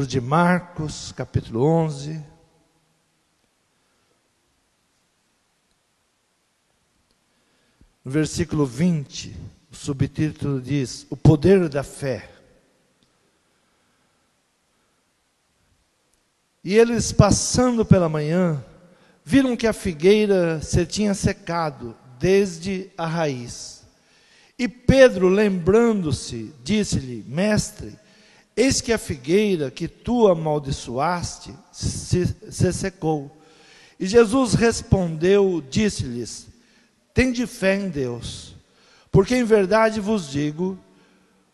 livro de Marcos, capítulo 11. No versículo 20, o subtítulo diz: o poder da fé. E eles, passando pela manhã, viram que a figueira se tinha secado desde a raiz. E Pedro, lembrando-se, disse-lhe: Mestre, eis que a figueira que tu amaldiçoaste se secou. E Jesus respondeu, disse-lhes: Tende fé em Deus, porque em verdade vos digo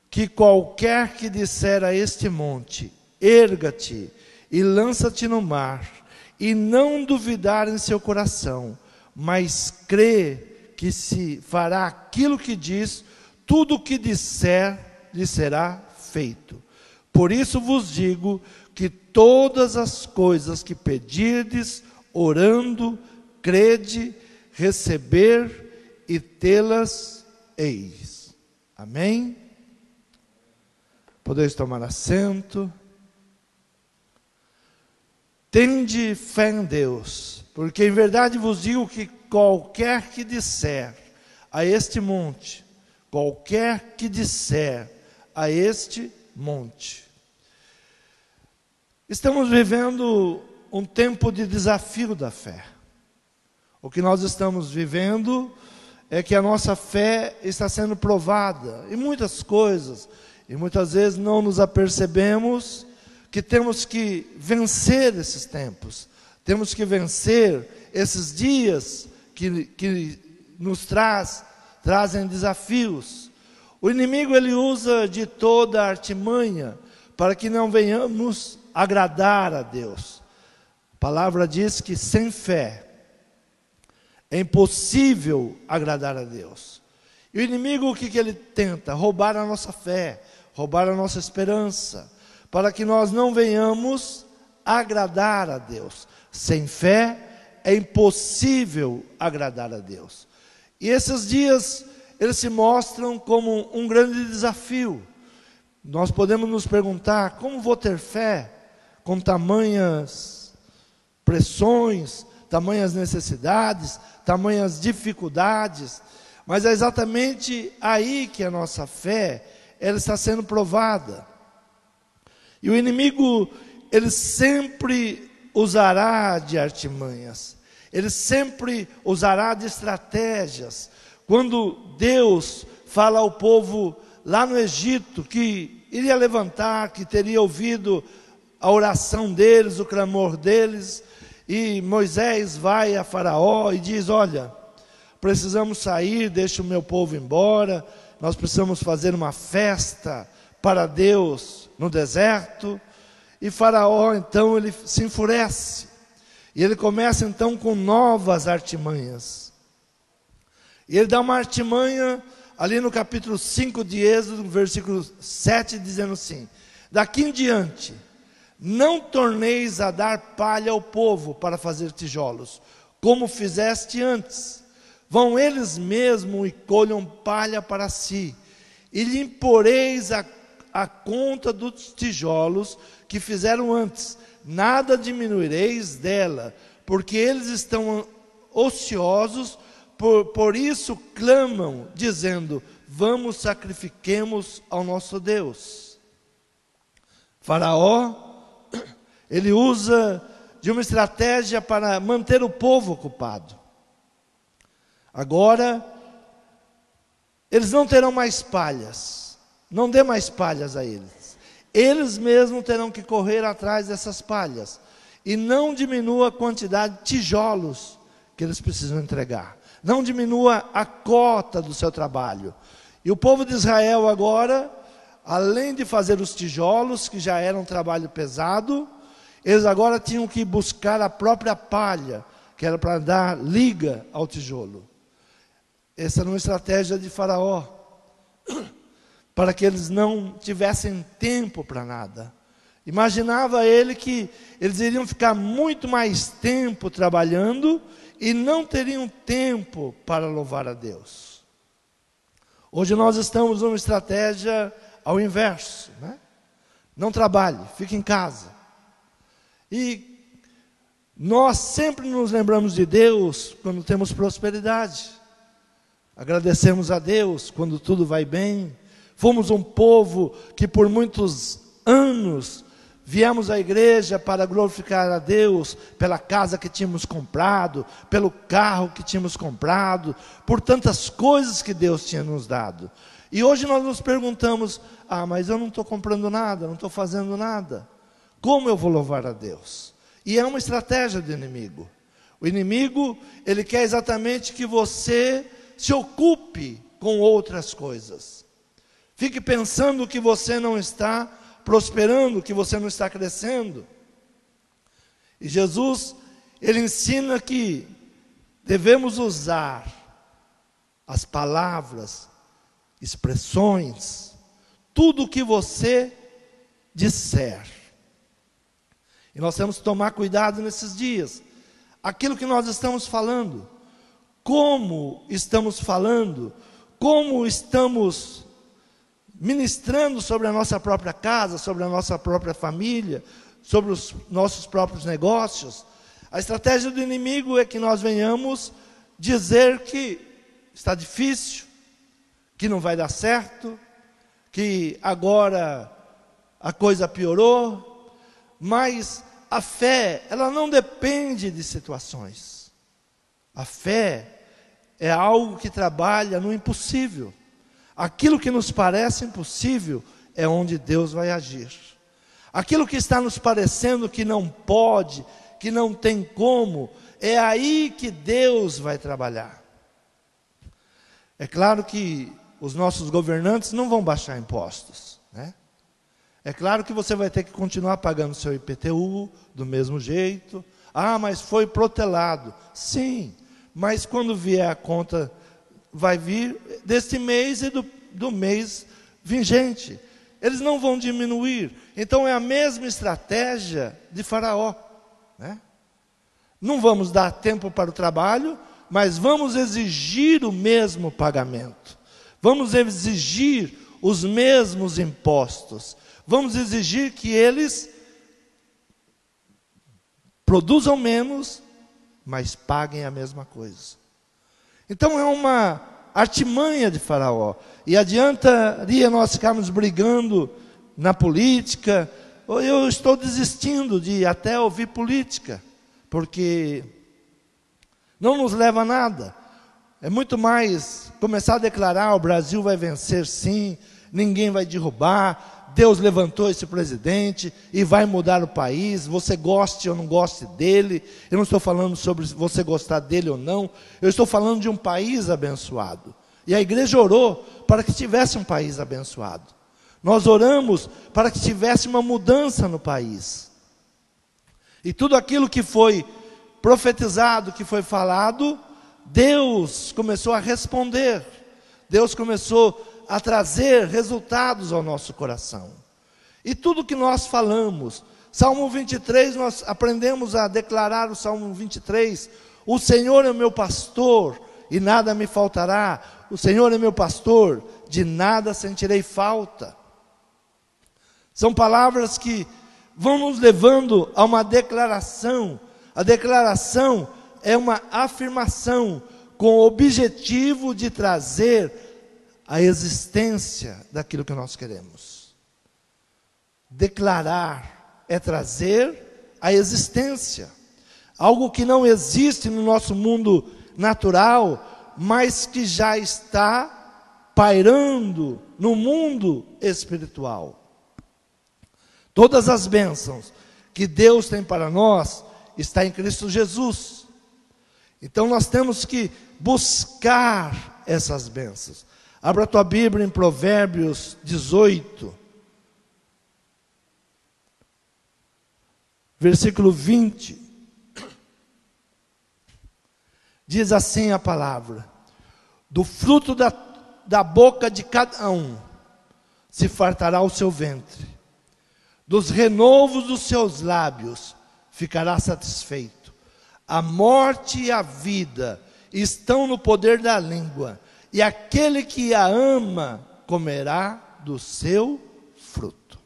que qualquer que disser a este monte: erga-te e lança-te no mar, e não duvidar em seu coração, mas crê que se fará aquilo que diz, tudo o que disser lhe será feito. Por isso vos digo que todas as coisas que pedirdes, orando, crede, receber e tê-las eis. Amém? Podeis tomar assento. Tende fé em Deus, porque em verdade vos digo que qualquer que disser a este monte, qualquer que disser a este monte. Estamos vivendo um tempo de desafio da fé. O que nós estamos vivendo é que a nossa fé está sendo provada em muitas coisas, e muitas vezes não nos apercebemos que temos que vencer esses tempos, temos que vencer esses dias que nos trazem desafios. O inimigo, ele usa de toda a artimanha para que não venhamos agradar a Deus. A palavra diz que sem fé é impossível agradar a Deus. E o inimigo, o que ele tenta? Roubar a nossa fé, roubar a nossa esperança, para que nós não venhamos agradar a Deus. Sem fé é impossível agradar a Deus. E esses dias, eles se mostram como um grande desafio. Nós podemos nos perguntar: como vou ter fé com tamanhas pressões, tamanhas necessidades, tamanhas dificuldades? Mas é exatamente aí que a nossa fé, ela está sendo provada. E o inimigo, ele sempre usará de artimanhas, ele sempre usará de estratégias. Quando Deus fala ao povo lá no Egito que iria levantar, que teria ouvido a oração deles, o clamor deles, e Moisés vai a Faraó e diz: olha, precisamos sair, deixa o meu povo embora, nós precisamos fazer uma festa para Deus no deserto. E Faraó, então, ele se enfurece, e ele começa então com novas artimanhas. E ele dá uma artimanha ali no capítulo 5 de Êxodo, versículo 7, dizendo assim: daqui em diante, não torneis a dar palha ao povo para fazer tijolos, como fizeste antes. Vão eles mesmos e colham palha para si, e lhe imporeis a conta dos tijolos que fizeram antes, nada diminuireis dela, porque eles estão ociosos, por isso clamam, dizendo: vamos, sacrifiquemos ao nosso Deus. Faraó, ele usa de uma estratégia para manter o povo ocupado. Agora, eles não terão mais palhas, não dê mais palhas a eles. Eles mesmos terão que correr atrás dessas palhas. E não diminua a quantidade de tijolos que eles precisam entregar. Não diminua a cota do seu trabalho. E o povo de Israel agora, além de fazer os tijolos, que já era um trabalho pesado, eles agora tinham que buscar a própria palha, que era para dar liga ao tijolo. Essa era uma estratégia de Faraó, para que eles não tivessem tempo para nada. Imaginava ele que eles iriam ficar muito mais tempo trabalhando e não teriam tempo para louvar a Deus. Hoje nós estamos numa estratégia ao inverso, né? não trabalhe, fique em casa. E nós sempre nos lembramos de Deus quando temos prosperidade. Agradecemos a Deus quando tudo vai bem. Fomos um povo que por muitos anos viemos à igreja para glorificar a Deus pela casa que tínhamos comprado, pelo carro que tínhamos comprado, por tantas coisas que Deus tinha nos dado. E hoje nós nos perguntamos: mas eu não estou comprando nada, não estou fazendo nada. Como eu vou louvar a Deus? E é uma estratégia do inimigo. O inimigo, ele quer exatamente que você se ocupe com outras coisas. Fique pensando que você não está prosperando, que você não está crescendo. E Jesus, ele ensina que devemos usar as palavras, expressões, tudo o que você disser. E nós temos que tomar cuidado nesses dias. Aquilo que nós estamos falando, como estamos falando, como estamos ministrando sobre a nossa própria casa, sobre a nossa própria família, sobre os nossos próprios negócios. A estratégia do inimigo é que nós venhamos dizer que está difícil, que não vai dar certo, que agora a coisa piorou. Mas a fé, ela não depende de situações. A fé é algo que trabalha no impossível. Aquilo que nos parece impossível é onde Deus vai agir. Aquilo que está nos parecendo que não pode, que não tem como, é aí que Deus vai trabalhar. É claro que os nossos governantes não vão baixar impostos, né? É claro que você vai ter que continuar pagando seu IPTU do mesmo jeito. Mas foi protelado. Sim, mas quando vier a conta, vai vir deste mês e do mês vigente. Eles não vão diminuir. Então é a mesma estratégia de Faraó, né? Não vamos dar tempo para o trabalho, mas vamos exigir o mesmo pagamento. Vamos exigir os mesmos impostos. Vamos exigir que eles produzam menos, mas paguem a mesma coisa. Então é uma artimanha de Faraó. E adiantaria nós ficarmos brigando na política? Eu estou desistindo de até ouvir política, porque não nos leva a nada. É muito mais começar a declarar: o Brasil vai vencer sim, ninguém vai derrubar, Deus levantou esse presidente e vai mudar o país, você goste ou não goste dele. Eu não estou falando sobre você gostar dele ou não, eu estou falando de um país abençoado. E a igreja orou para que tivesse um país abençoado. Nós oramos para que tivesse uma mudança no país. E tudo aquilo que foi profetizado, que foi falado, Deus começou a responder. Deus começou a trazer resultados ao nosso coração. E tudo que nós falamos, Salmo 23, nós aprendemos a declarar o Salmo 23, o Senhor é o meu pastor e nada me faltará, o Senhor é meu pastor, de nada sentirei falta. São palavras que vão nos levando a uma declaração. A declaração é uma afirmação com o objetivo de trazer a existência daquilo que nós queremos. Declarar é trazer a existência. Algo que não existe no nosso mundo natural, mas que já está pairando no mundo espiritual. Todas as bênçãos que Deus tem para nós está em Cristo Jesus. Então nós temos que buscar essas bênçãos. Abra a tua Bíblia em Provérbios 18, versículo 20. Diz assim a palavra: do fruto da boca de cada um se fartará o seu ventre, dos renovos dos seus lábios ficará satisfeito. A morte e a vida estão no poder da língua, e aquele que a ama comerá do seu fruto.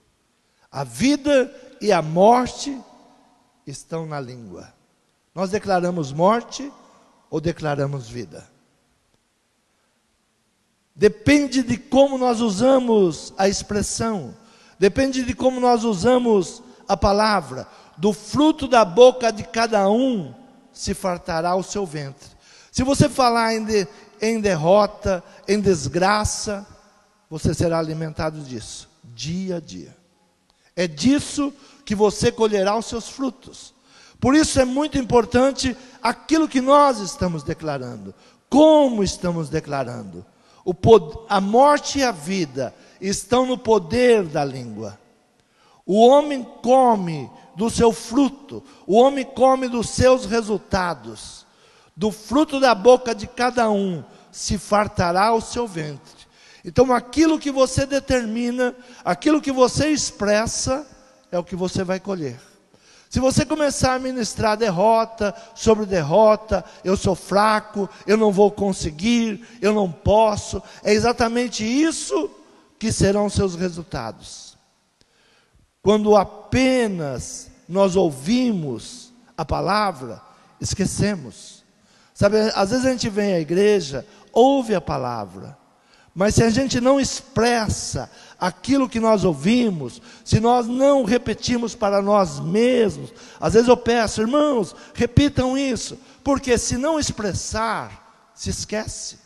A vida e a morte estão na língua. Nós declaramos morte ou declaramos vida? Depende de como nós usamos a expressão, depende de como nós usamos a palavra. Do fruto da boca de cada um se fartará o seu ventre. Se você falar em derrota, em desgraça, você será alimentado disso, dia a dia. É disso que você colherá os seus frutos. Por isso é muito importante aquilo que nós estamos declarando, como estamos declarando. A morte e a vida estão no poder da língua. O homem come do seu fruto, o homem come dos seus resultados. Do fruto da boca de cada um se fartará o seu ventre. Então aquilo que você determina, aquilo que você expressa, é o que você vai colher. Se você começar a ministrar derrota sobre derrota, eu sou fraco, eu não vou conseguir, eu não posso, é exatamente isso que serão seus resultados. Quando apenas nós ouvimos a palavra, esquecemos. Sabe, às vezes a gente vem à igreja, ouve a palavra, mas se a gente não expressa aquilo que nós ouvimos, se nós não repetimos para nós mesmos, às vezes eu peço, irmãos, repitam isso, porque se não expressar, se esquece.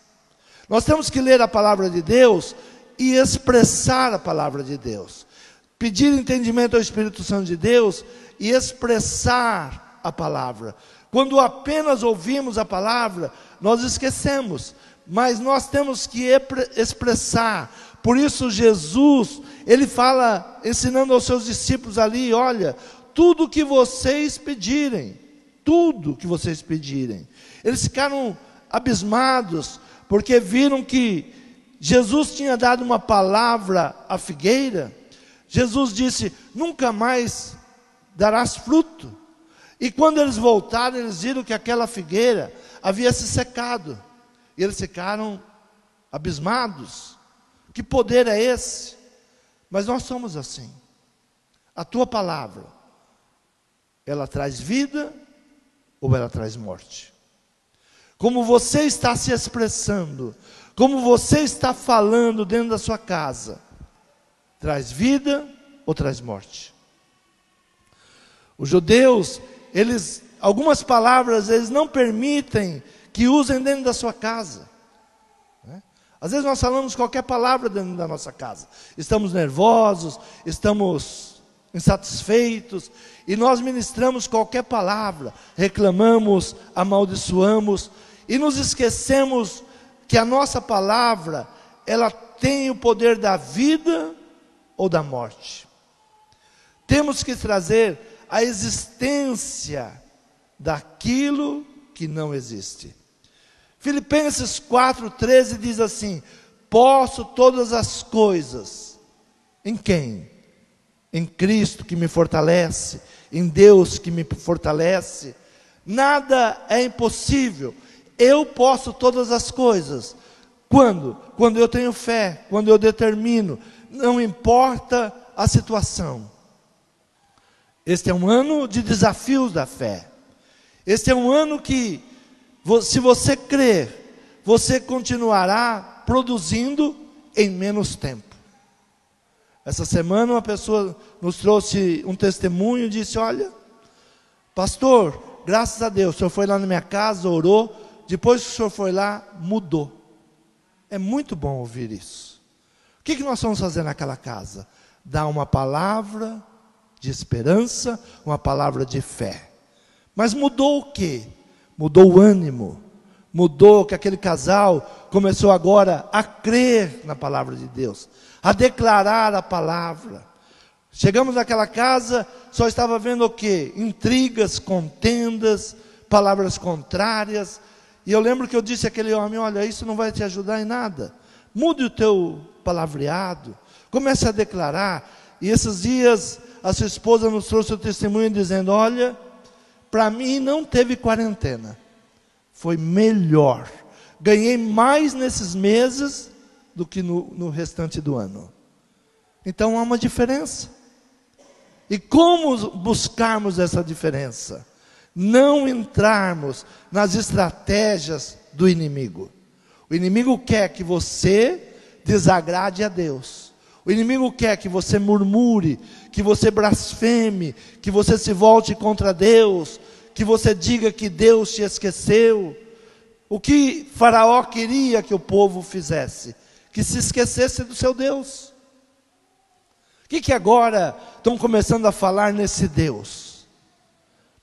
Nós temos que ler a palavra de Deus e expressar a palavra de Deus. Pedir entendimento ao Espírito Santo de Deus e expressar a palavra. Quando apenas ouvimos a palavra, nós esquecemos. Mas nós temos que expressar. Por isso Jesus, ele fala, ensinando aos seus discípulos ali, olha, tudo que vocês pedirem, eles ficaram abismados, porque viram que Jesus tinha dado uma palavra à figueira. Jesus disse, nunca mais darás fruto. E quando eles voltaram, eles viram que aquela figueira havia se secado. E eles ficaram abismados. Que poder é esse? Mas nós somos assim. A tua palavra, ela traz vida ou ela traz morte? Como você está se expressando, como você está falando dentro da sua casa, traz vida ou traz morte? Os judeus, algumas palavras eles não permitem que usem dentro da sua casa. Às vezes nós falamos qualquer palavra dentro da nossa casa. Estamos nervosos, estamos insatisfeitos, e nós ministramos qualquer palavra, reclamamos, amaldiçoamos, e nos esquecemos que a nossa palavra, ela tem o poder da vida ou da morte. Temos que trazer a existência daquilo que não existe. Filipenses 4,13 diz assim, posso todas as coisas, em quem? Em Cristo que me fortalece, em Deus que me fortalece. Nada é impossível, eu posso todas as coisas. Quando? Quando eu tenho fé, quando eu determino, não importa a situação. Este é um ano de desafios da fé. Este é um ano que, se você crer, você continuará produzindo em menos tempo. Essa semana uma pessoa nos trouxe um testemunho e disse, olha, pastor, graças a Deus, o senhor foi lá na minha casa, orou, depois que o senhor foi lá, mudou. É muito bom ouvir isso. O que nós vamos fazer naquela casa? Dar uma palavra de esperança, uma palavra de fé. Mas mudou o quê? Mudou o ânimo, mudou que aquele casal começou agora a crer na palavra de Deus, a declarar a palavra. Chegamos naquela casa, só estava vendo o quê? Intrigas, contendas, palavras contrárias, e eu lembro que eu disse àquele homem, olha, isso não vai te ajudar em nada, mude o teu palavreado, comece a declarar. E esses dias, a sua esposa nos trouxe o testemunho dizendo, olha, para mim não teve quarentena, foi melhor, ganhei mais nesses meses do que no restante do ano. Então há uma diferença. E como buscarmos essa diferença? Não entrarmos nas estratégias do inimigo. O inimigo quer que você desagrade a Deus. O inimigo quer que você murmure, que você blasfeme, que você se volte contra Deus, que você diga que Deus te esqueceu. O que Faraó queria que o povo fizesse? Que se esquecesse do seu Deus. O que agora estão começando a falar nesse Deus?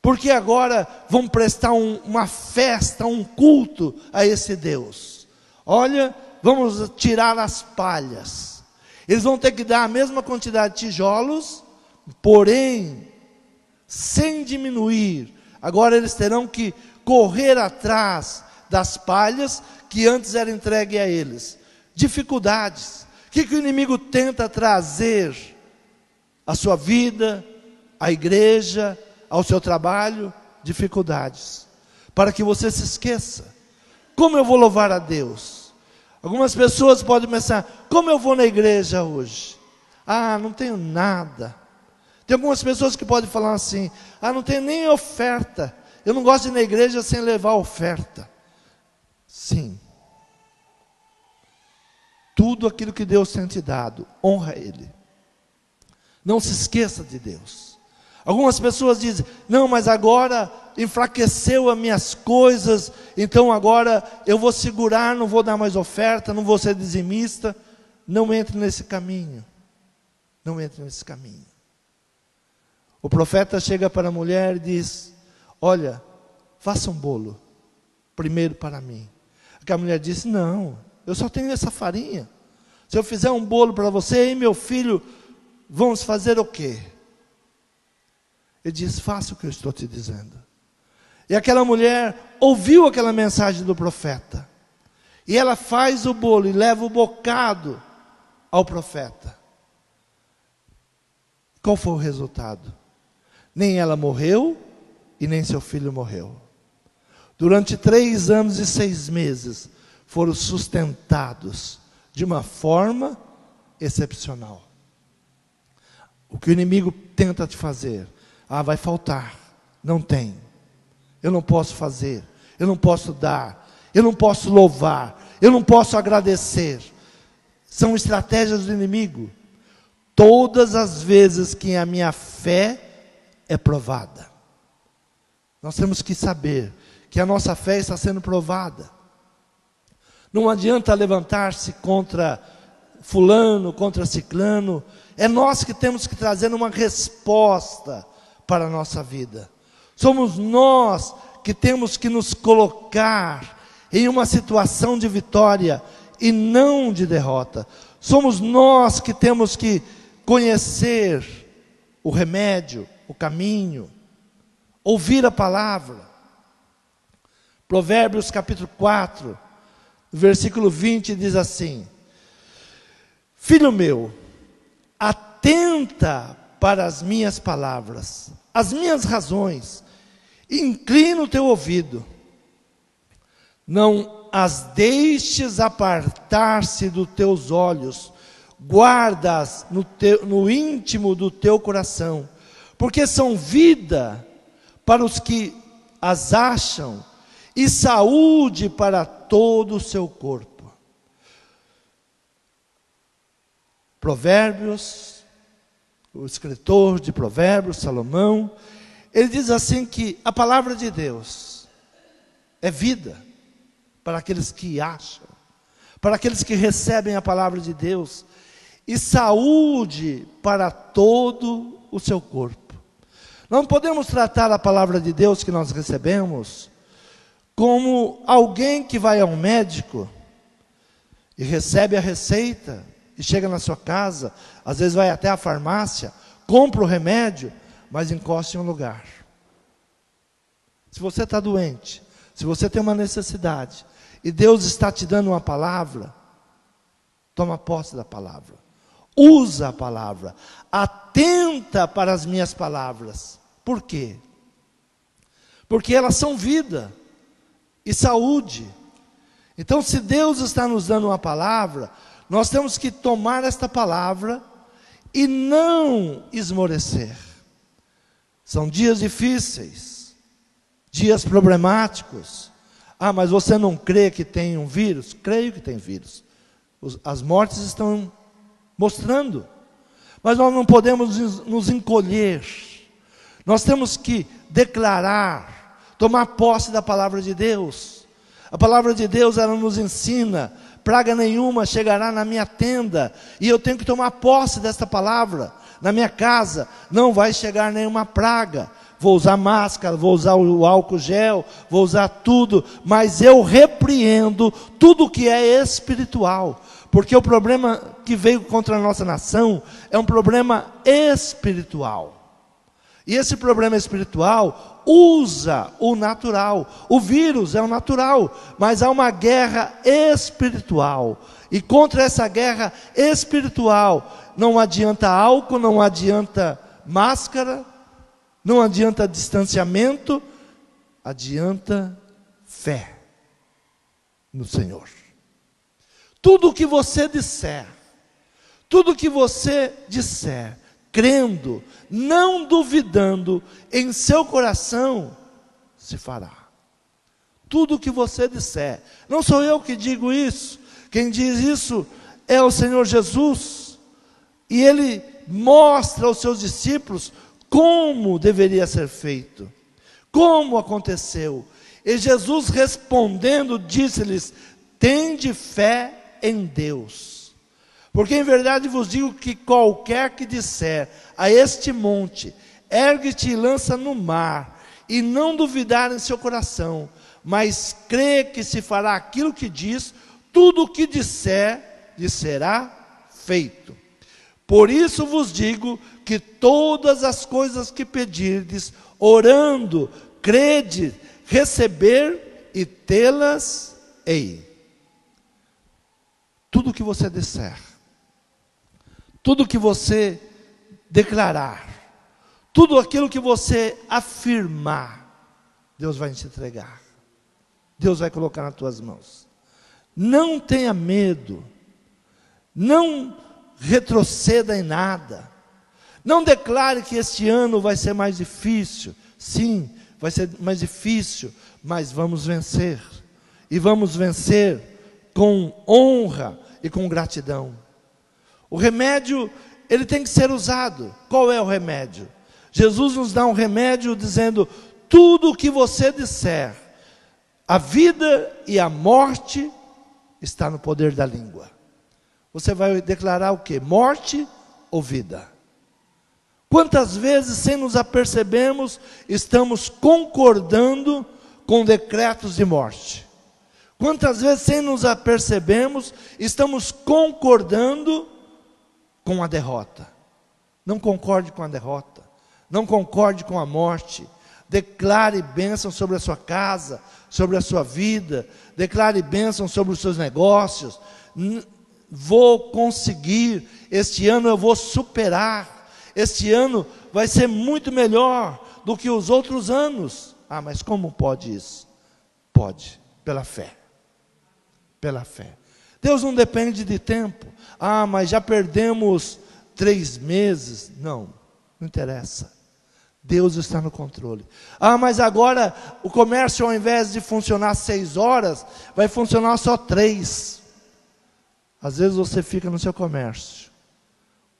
Porque agora vão prestar uma festa, um culto a esse Deus. Olha, vamos tirar as palhas. Eles vão ter que dar a mesma quantidade de tijolos, porém, sem diminuir. Agora eles terão que correr atrás das palhas que antes era entregue a eles. Dificuldades. O que o inimigo tenta trazer à sua vida, à igreja, ao seu trabalho? Dificuldades. Para que você se esqueça. Como eu vou louvar a Deus? Algumas pessoas podem pensar, como eu vou na igreja hoje? Ah, não tenho nada. Tem algumas pessoas que podem falar assim, ah, não tenho nem oferta. Eu não gosto de ir na igreja sem levar oferta. Sim. Tudo aquilo que Deus tem te dado, honra Ele. Não se esqueça de Deus. Algumas pessoas dizem, não, mas agora enfraqueceu as minhas coisas, então agora eu vou segurar, não vou dar mais oferta, não vou ser dizimista. Não entre nesse caminho. Não entre nesse caminho. O profeta chega para a mulher e diz, olha, faça um bolo, primeiro para mim. A mulher disse, não, eu só tenho essa farinha. Se eu fizer um bolo para você e meu filho, vamos fazer o quê? Ele diz, faça o que eu estou te dizendo. E aquela mulher ouviu aquela mensagem do profeta. E ela faz o bolo e leva o bocado ao profeta. Qual foi o resultado? Nem ela morreu e nem seu filho morreu. Durante 3 anos e 6 meses foram sustentados de uma forma excepcional. O que o inimigo tenta te fazer? Ah, vai faltar. Não tem. Eu não posso fazer. Eu não posso dar. Eu não posso louvar. Eu não posso agradecer. São estratégias do inimigo. Todas as vezes que a minha fé é provada. Nós temos que saber que a nossa fé está sendo provada. Não adianta levantar-se contra fulano, contra ciclano. É nós que temos que trazer uma resposta para a nossa vida. Somos nós que temos que nos colocar em uma situação de vitória e não de derrota. Somos nós que temos que conhecer o remédio, o caminho, ouvir a palavra. Provérbios capítulo 4, versículo 20 diz assim: Filho meu, atenta para as minhas palavras, as minhas razões, inclina o teu ouvido, não as deixes apartar-se dos teus olhos, guarda-as no íntimo do teu coração, porque são vida para os que as acham, e saúde para todo o seu corpo. Provérbios, o escritor de Provérbios, Salomão, ele diz assim que a palavra de Deus é vida para aqueles que acham, para aqueles que recebem a palavra de Deus, e saúde para todo o seu corpo. Não podemos tratar a palavra de Deus que nós recebemos como alguém que vai ao médico e recebe a receita e chega na sua casa, às vezes vai até a farmácia, compra o remédio, mas encosta em um lugar. Se você está doente, se você tem uma necessidade, e Deus está te dando uma palavra, toma posse da palavra, usa a palavra, atenta para as minhas palavras. Por quê? Porque elas são vida e saúde. Então, se Deus está nos dando uma palavra, nós temos que tomar esta palavra e não esmorecer. São dias difíceis, dias problemáticos. Ah, mas você não crê que tem um vírus? Creio que tem vírus. As mortes estão mostrando. Mas nós não podemos nos encolher. Nós temos que declarar, tomar posse da palavra de Deus. A palavra de Deus, ela nos ensina: praga nenhuma chegará na minha tenda. E eu tenho que tomar posse desta palavra. Na minha casa não vai chegar nenhuma praga. Vou usar máscara, vou usar o álcool gel, vou usar tudo, mas eu repreendo tudo que é espiritual, porque o problema que veio contra a nossa nação é um problema espiritual, e esse problema espiritual usa o natural. O vírus é o natural, mas há uma guerra espiritual, e contra essa guerra espiritual não adianta álcool, não adianta máscara, não adianta distanciamento, adianta fé no Senhor. Tudo que você disser, crendo, não duvidando em seu coração, se fará. Tudo que você disser, não sou eu que digo isso, quem diz isso é o Senhor Jesus, e Ele mostra aos seus discípulos como deveria ser feito, como aconteceu. E Jesus respondendo disse-lhes: tende fé em Deus, porque em verdade vos digo que qualquer que disser a este monte, ergue-te e lança no mar, e não duvidar em seu coração, mas crê que se fará aquilo que diz, tudo o que disser, lhe será feito. Por isso vos digo que todas as coisas que pedirdes, orando, crede, receber e tê-las-ei. Tudo que você disser, tudo que você declarar, tudo aquilo que você afirmar, Deus vai te entregar. Deus vai colocar nas tuas mãos. Não tenha medo, não retroceda em nada, não declare que este ano vai ser mais difícil. Sim, vai ser mais difícil, mas vamos vencer, e vamos vencer com honra e com gratidão. O remédio, ele tem que ser usado. Qual é o remédio? Jesus nos dá um remédio dizendo: tudo o que você disser, a vida e a morte está no poder da língua. Você vai declarar o quê? Morte ou vida? Quantas vezes, sem nos apercebermos, estamos concordando com decretos de morte? Quantas vezes, sem nos apercebermos, estamos concordando com a derrota? Não concorde com a derrota, não concorde com a morte. Declare bênção sobre a sua casa, sobre a sua vida, declare bênção sobre os seus negócios. Vou conseguir, este ano eu vou superar, este ano vai ser muito melhor do que os outros anos. Ah, mas como pode isso? Pode, pela fé. Pela fé. Deus não depende de tempo. Ah, mas já perdemos 3 meses. Não interessa. Deus está no controle. Ah, mas agora o comércio, ao invés de funcionar 6 horas, vai funcionar só 3. Às vezes você fica no seu comércio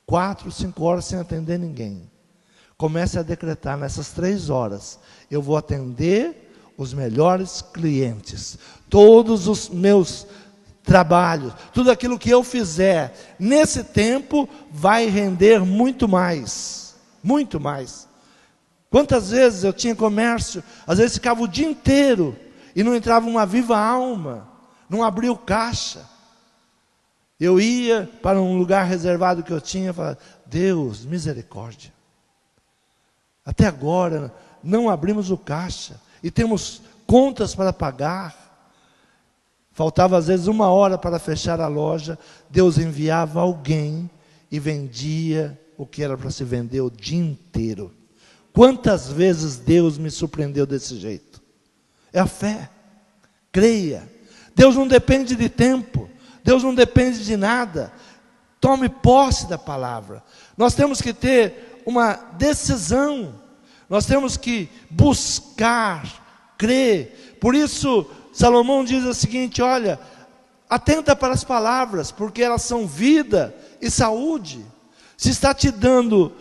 4, 5 horas sem atender ninguém. Comece a decretar: nessas 3 horas eu vou atender os melhores clientes. Todos os meus trabalhos, tudo aquilo que eu fizer nesse tempo vai render muito mais. Muito mais. Quantas vezes eu tinha comércio, às vezes ficava o dia inteiro e não entrava uma viva alma, não abria o caixa. Eu ia para um lugar reservado que eu tinha e falava: Deus, misericórdia. Até agora não abrimos o caixa e temos contas para pagar. Faltava às vezes 1 hora para fechar a loja. Deus enviava alguém e vendia o que era para se vender o dia inteiro. Quantas vezes Deus me surpreendeu desse jeito? É a fé. Creia. Deus não depende de tempo. Deus não depende de nada. Tome posse da palavra. Nós temos que ter uma decisão. Nós temos que buscar, crer. Por isso, Salomão diz o seguinte: olha, atenta para as palavras, porque elas são vida e saúde. Se está te dando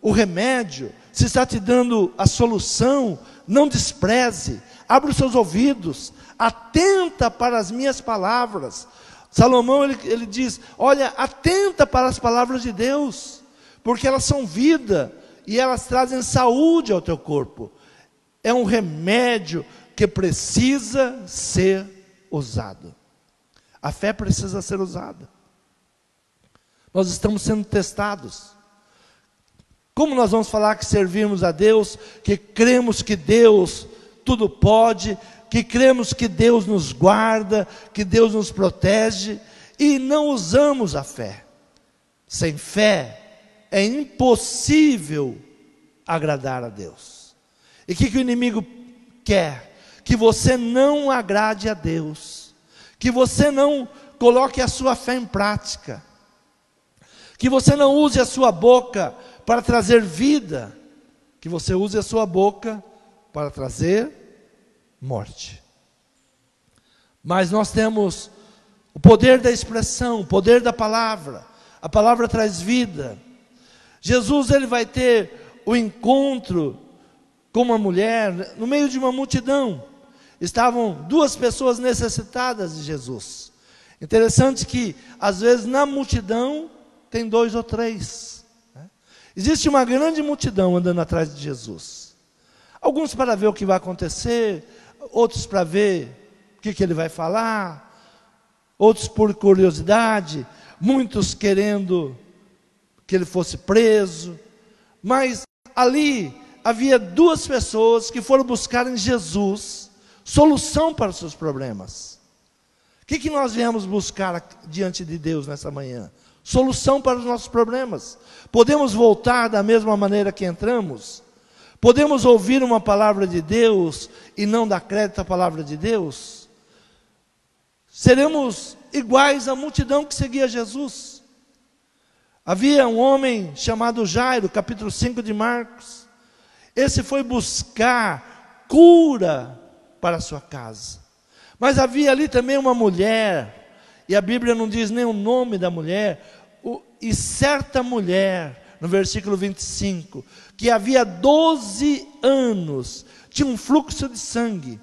o remédio, se está te dando a solução, não despreze, abra os seus ouvidos, atenta para as minhas palavras. Salomão ele diz: olha, atenta para as palavras de Deus, porque elas são vida e elas trazem saúde ao teu corpo. É um remédio que precisa ser usado. A fé precisa ser usada. Nós estamos sendo testados. Como nós vamos falar que servimos a Deus, que cremos que Deus tudo pode, que cremos que Deus nos guarda, que Deus nos protege, e não usamos a fé? Sem fé é impossível agradar a Deus. E o que o inimigo quer? Que você não agrade a Deus, que você não coloque a sua fé em prática, que você não use a sua boca para trazer vida, que você use a sua boca para trazer morte. Mas nós temos o poder da expressão, o poder da palavra. A palavra traz vida. Jesus ele vai ter o encontro com uma mulher no meio de uma multidão. Estavam duas pessoas necessitadas de Jesus. Interessante que às vezes na multidão tem 2 ou 3. Existe uma grande multidão andando atrás de Jesus. Alguns para ver o que vai acontecer, outros para ver o que ele vai falar, outros por curiosidade, muitos querendo que ele fosse preso. Mas ali havia 2 pessoas que foram buscar em Jesus solução para os seus problemas. O que nós viemos buscar diante de Deus nessa manhã? Solução para os nossos problemas. Podemos voltar da mesma maneira que entramos? Podemos ouvir uma palavra de Deus e não dar crédito à palavra de Deus? Seremos iguais à multidão que seguia Jesus. Havia um homem chamado Jairo, capítulo 5 de Marcos. Esse foi buscar cura para a sua casa. Mas havia ali também uma mulher, e a Bíblia não diz nem o nome da mulher, e certa mulher, no versículo 25, que havia 12 anos, tinha um fluxo de sangue,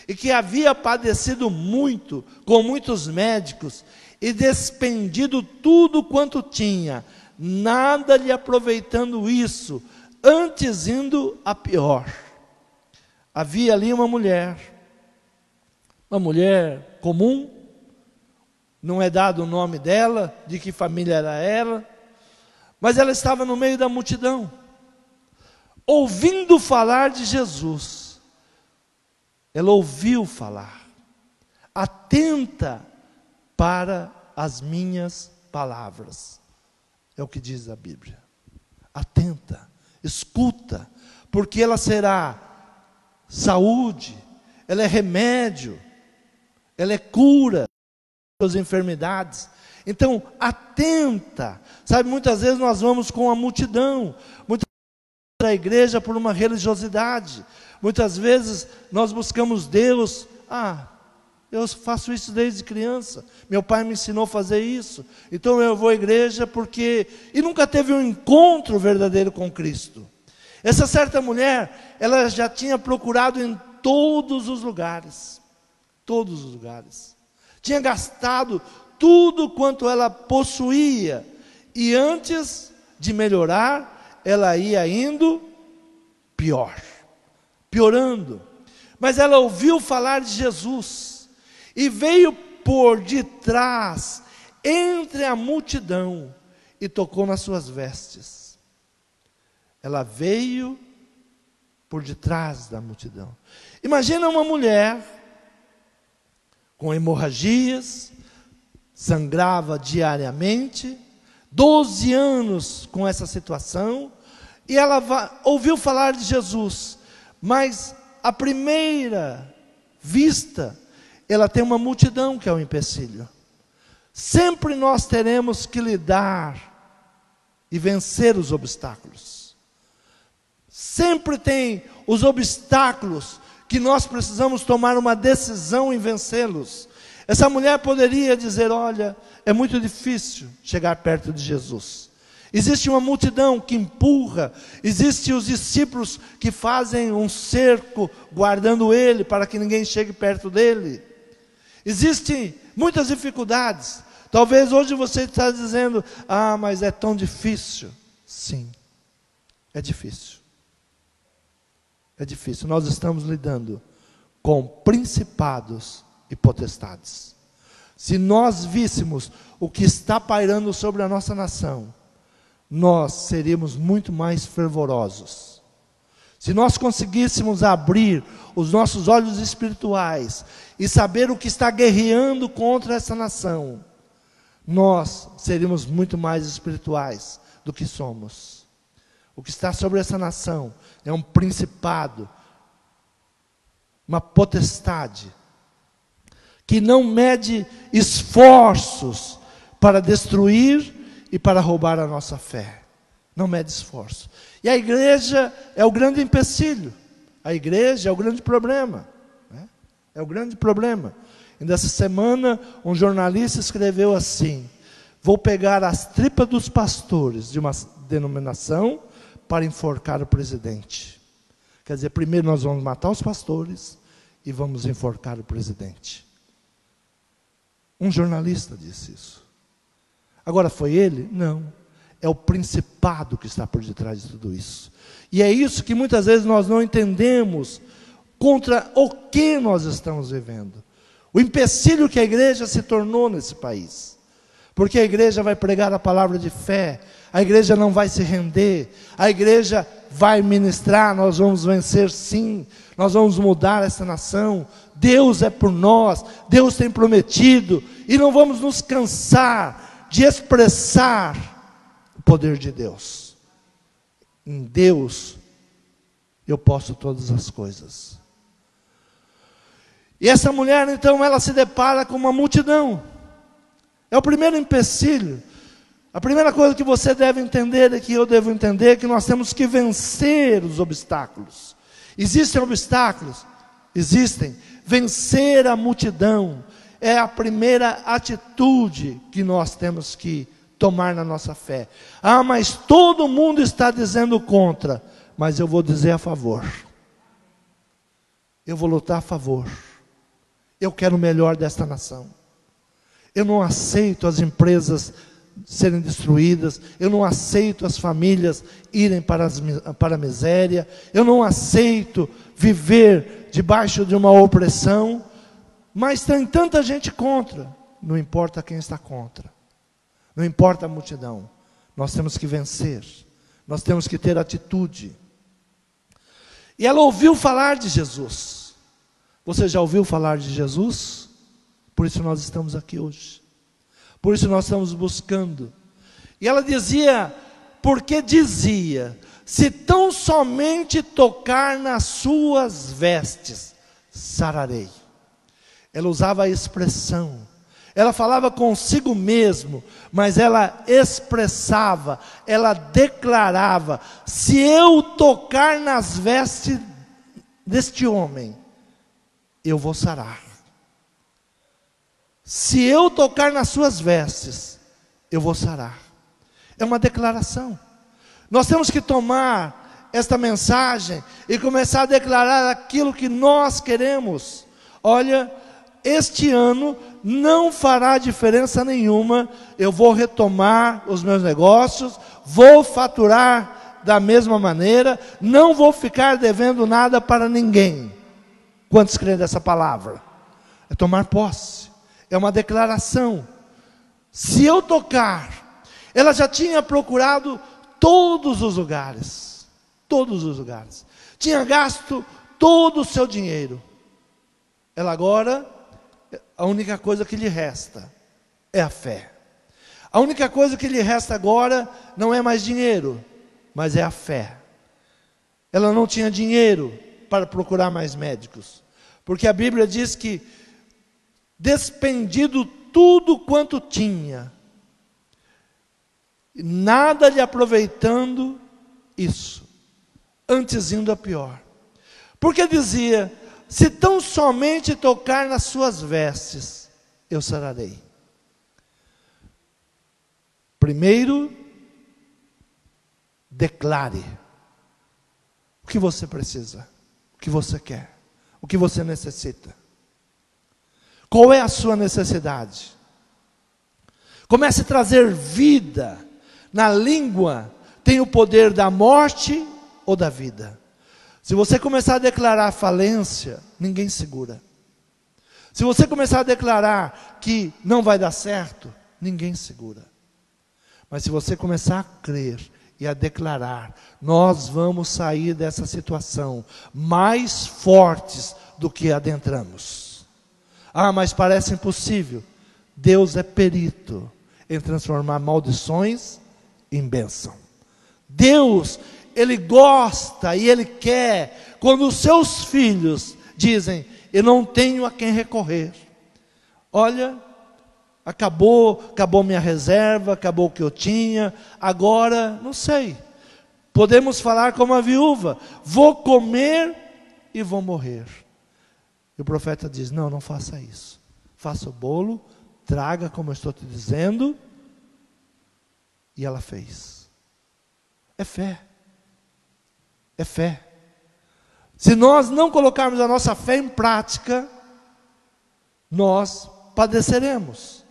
e que havia padecido muito, com muitos médicos, e despendido tudo quanto tinha, nada lhe aproveitando isso, antes indo a pior. Havia ali uma mulher comum, não é dado o nome dela, de que família era ela, mas ela estava no meio da multidão, ouvindo falar de Jesus. Ela ouviu falar, atenta para as minhas palavras, é o que diz a Bíblia. Atenta, escuta, porque ela será saúde, ela é remédio, ela é cura das enfermidades. Então, atenta. Sabe, muitas vezes nós vamos com a multidão, muitas vezes a igreja por uma religiosidade, muitas vezes nós buscamos Deus. Eu faço isso desde criança, meu pai me ensinou a fazer isso, então eu vou à igreja porque... E nunca teve um encontro verdadeiro com Cristo. Essa certa mulher, ela já tinha procurado em todos os lugares, tinha gastado tudo quanto ela possuía, e antes de melhorar, ela ia indo piorando. Mas ela ouviu falar de Jesus, e veio por detrás, entre a multidão, e tocou nas suas vestes. Ela veio por detrás da multidão. Imagina uma mulher com hemorragias, sangrava diariamente, 12 anos com essa situação, e ela ouviu falar de Jesus, mas à primeira vista, ela tem uma multidão que é um empecilho. Sempre nós teremos que lidar e vencer os obstáculos. Sempre tem os obstáculos que nós precisamos tomar uma decisão em vencê-los. Essa mulher poderia dizer: olha, é muito difícil chegar perto de Jesus. Existe uma multidão que empurra, existem os discípulos que fazem um cerco guardando ele para que ninguém chegue perto dele. Existem muitas dificuldades. Talvez hoje você está dizendo: ah, mas é tão difícil. Sim, é difícil. É difícil. Nós estamos lidando com principados e potestades. Se nós víssemos o que está pairando sobre a nossa nação, nós seríamos muito mais fervorosos. Se nós conseguíssemos abrir os nossos olhos espirituais e saber o que está guerreando contra essa nação, nós seríamos muito mais espirituais do que somos. O que está sobre essa nação é um principado, uma potestade, que não mede esforços para destruir e para roubar a nossa fé. Não mede esforço. E a igreja é o grande empecilho. A igreja é o grande problema. Né? É o grande problema. E nessa semana, um jornalista escreveu assim: vou pegar as tripas dos pastores de uma denominação para enforcar o presidente. Quer dizer, primeiro nós vamos matar os pastores e vamos enforcar o presidente. Um jornalista disse isso. Agora, foi ele? Não. É o principado que está por detrás de tudo isso. E é isso que muitas vezes nós não entendemos contra o que nós estamos vivendo. O empecilho que a igreja se tornou nesse país. Porque a igreja vai pregar a palavra de fé, a igreja não vai se render, a igreja vai ministrar, nós vamos vencer sim, nós vamos mudar essa nação, Deus é por nós, Deus tem prometido, e não vamos nos cansar de expressar o poder de Deus. Em Deus eu posso todas as coisas. E essa mulher então, ela se depara com uma multidão. É o primeiro empecilho. A primeira coisa que você deve entender, e que eu devo entender, é que nós temos que vencer os obstáculos. Existem obstáculos? Existem. Vencer a multidão é a primeira atitude que nós temos que tomar na nossa fé. Ah, mas todo mundo está dizendo contra, mas eu vou dizer a favor. Eu vou lutar a favor. Eu quero o melhor desta nação. Eu não aceito as empresas serem destruídas, eu não aceito as famílias irem para a miséria, eu não aceito viver debaixo de uma opressão, mas tem tanta gente contra. Não importa quem está contra, não importa a multidão, nós temos que vencer, nós temos que ter atitude. E ela ouviu falar de Jesus. Você já ouviu falar de Jesus? Por isso nós estamos aqui hoje. Por isso nós estamos buscando. E ela dizia, porque dizia, se tão somente tocar nas suas vestes, sararei. Ela usava a expressão. Ela falava consigo mesmo, mas ela expressava, ela declarava, se eu tocar nas vestes deste homem, eu vou sarar. Se eu tocar nas suas vestes, eu vou sarar. É uma declaração. Nós temos que tomar esta mensagem e começar a declarar aquilo que nós queremos. Olha, este ano não fará diferença nenhuma. Eu vou retomar os meus negócios, vou faturar da mesma maneira, não vou ficar devendo nada para ninguém. Quantos creem dessa palavra? É tomar posse. É uma declaração. Se eu tocar, ela já tinha procurado todos os lugares. Todos os lugares. Tinha gasto todo o seu dinheiro. Ela agora, a única coisa que lhe resta é a fé. A única coisa que lhe resta agora não é mais dinheiro, mas é a fé. Ela não tinha dinheiro para procurar mais médicos. Porque a Bíblia diz que despendido tudo quanto tinha, nada lhe aproveitando isso, antes indo a pior. Porque dizia: se tão somente tocar nas suas vestes, eu sararei. Primeiro, declare o que você precisa, o que você quer, o que você necessita. Qual é a sua necessidade? Comece a trazer vida. Na língua tem o poder da morte ou da vida. Se você começar a declarar falência, ninguém segura. Se você começar a declarar que não vai dar certo, ninguém segura. Mas se você começar a crer e a declarar, nós vamos sair dessa situação mais fortes do que adentramos. Ah, mas parece impossível. Deus é perito em transformar maldições em bênção. Deus, Ele gosta e Ele quer quando os seus filhos dizem: eu não tenho a quem recorrer. Olha, acabou minha reserva, acabou o que eu tinha, agora não sei. Podemos falar como a viúva: vou comer e vou morrer. E o profeta diz: não faça isso. Faça o bolo, traga como eu estou te dizendo. E ela fez. É fé. É fé. Se nós não colocarmos a nossa fé em prática, nós padeceremos.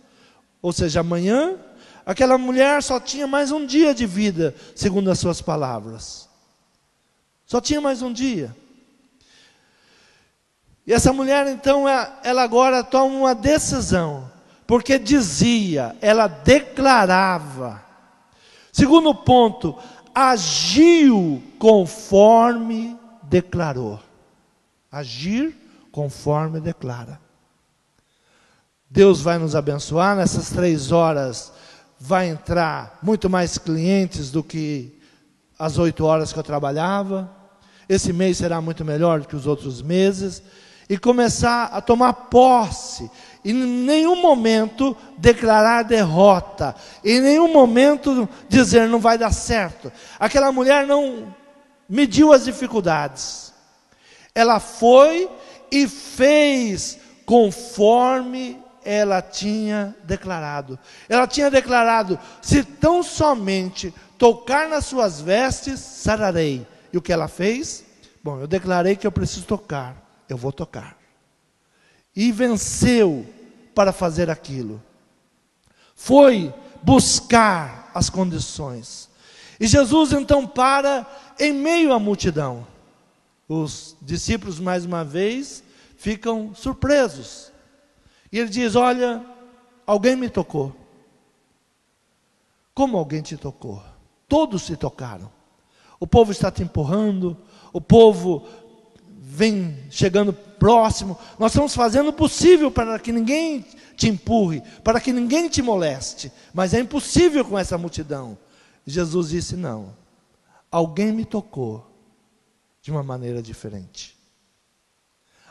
Ou seja, amanhã, aquela mulher só tinha mais um dia de vida, segundo as suas palavras. Só tinha mais um dia. E essa mulher, então, ela agora toma uma decisão. Porque dizia, ela declarava. Segundo ponto, agiu conforme declarou. Agir conforme declara. Deus vai nos abençoar. Nessas 3 horas vai entrar muito mais clientes do que as 8 horas que eu trabalhava. Esse mês será muito melhor do que os outros meses. E começar a tomar posse. Em nenhum momento declarar derrota. Em nenhum momento dizer não vai dar certo. Aquela mulher não mediu as dificuldades. Ela foi e fez conforme ela tinha declarado. Ela tinha declarado: se tão somente tocar nas suas vestes, sararei. E o que ela fez? Bom, eu declarei que eu preciso tocar, eu vou tocar. E venceu para fazer aquilo. Foi buscar as condições. E Jesus então para em meio à multidão. Os discípulos mais uma vez ficam surpresos. E ele diz: olha, alguém me tocou. Como alguém te tocou? Todos se tocaram. O povo está te empurrando, o povo vem chegando próximo. Nós estamos fazendo o possível para que ninguém te empurre, para que ninguém te moleste, mas é impossível com essa multidão. Jesus disse: não, alguém me tocou de uma maneira diferente.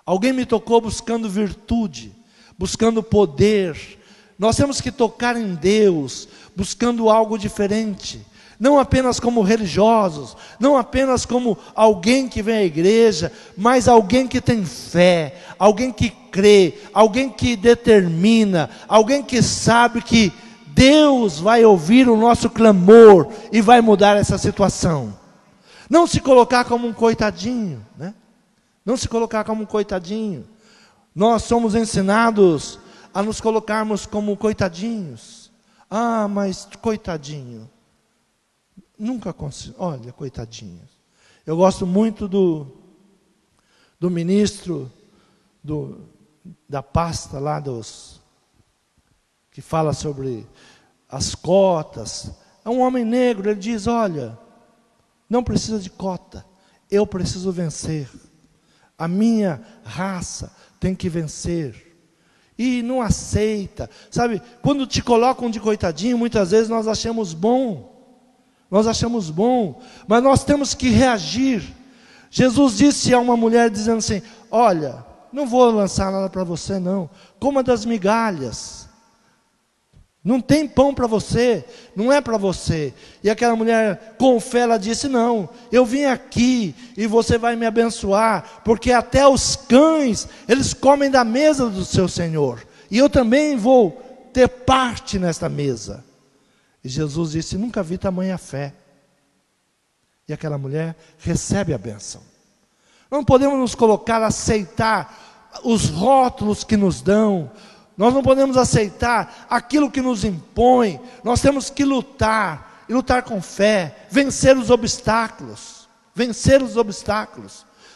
Alguém me tocou buscando virtude, buscando poder. Nós temos que tocar em Deus, buscando algo diferente. Não apenas como religiosos, não apenas como alguém que vem à igreja, mas alguém que tem fé, alguém que crê, alguém que determina, alguém que sabe que Deus vai ouvir o nosso clamor e vai mudar essa situação. Não se colocar como um coitadinho, né? Não se colocar como um coitadinho. Nós somos ensinados a nos colocarmos como coitadinhos. Ah, mas coitadinho. Nunca consigo. Olha, coitadinho. Eu gosto muito do ministro da pasta lá que fala sobre as cotas. É um homem negro. Ele diz: olha, não precisa de cota. Eu preciso vencer. A minha raça tem que vencer. E não aceita. Sabe, quando te colocam de coitadinho, muitas vezes nós achamos bom. Nós achamos bom, mas nós temos que reagir. Jesus disse a uma mulher dizendo assim: olha, não vou lançar nada para você não, coma das migalhas. Não tem pão para você, não é para você. E aquela mulher, com fé, ela disse: não, eu vim aqui e você vai me abençoar, porque até os cães, eles comem da mesa do seu Senhor, e eu também vou ter parte nesta mesa. E Jesus disse: nunca vi tamanha fé. E aquela mulher recebe a bênção. Não podemos nos colocar a aceitar os rótulos que nos dão. Nós não podemos aceitar aquilo que nos impõe. Nós temos que lutar, e lutar com fé, vencer os obstáculos,